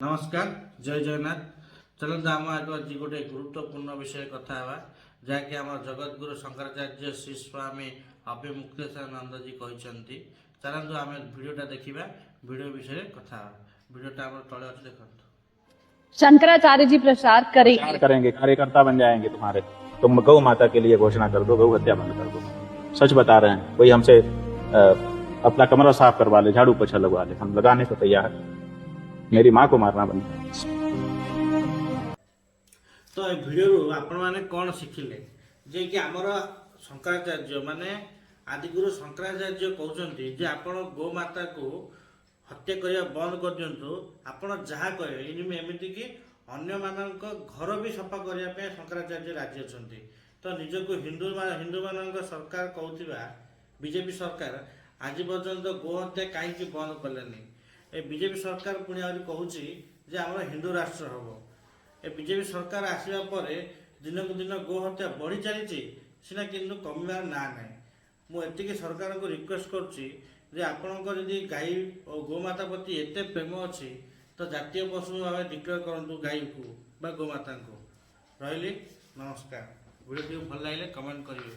नमस्कार जय जगन्नाथ। चलते आम आज गोटे गुरुत्वपूर्ण विषय कथा जहाँकि आम जगतगुरु शंकराचार्य श्री स्वामी अभिमुक्तेशानंद जी कहते। चलते आम भिडटा देखा भिडियो विषय कथा भिडियोटा आम तले अच्छे देखो। शंकराचार्य जी प्रचार करेंगे, कार्यकर्ता बन जाएंगे तुम्हारे। तुम गौ माता के लिए घोषणा कर दो, गौ हत्या बंद कर दो। सच बता रहे हैं। कोई हमसे अपना कमरा साफ करवा ले, झाड़ू पोछा लगवा ले, हम लगाने को तैयार है। मेरी माँ को मारना बंद। तो ये भिडियो आपण मैंने कौन शिखिले जे कि आमर शंकराचार्य माने आदिगुरु शंकराचार्य कहते जे आपण गौ माता को हत्या करने बंद कर दिंतु। आपण जहाँ कहे एमती कि अन्य मानक घर भी सफा करने शंकराचार्य राजी अच्छा। तो निजक हिंदू मान सरकार कहूथिबा बीजेपी सरकार आज पर्यंत गो हत्या कहीं बंद कलेनी। ए बीजेपी सरकार पुणी आहरी कहूची जे आम हिंदू राष्ट्र हम। ए बीजेपी सरकार आसवा पर दिन को दिन गो हत्या बढ़ी चली सीना किंतु कमिबार ना ना। मुझे सरकार को रिक्वेस्ट करुच्ची आपणकर जदि गाई और गोमाता प्रति एत प्रेम अच्छी तो जातीय पशु भाव डिक्लेयर करूँ गाई को बा गोमाता को। रही नमस्कार। वीडियो भल लगे कमेंट करेंगे।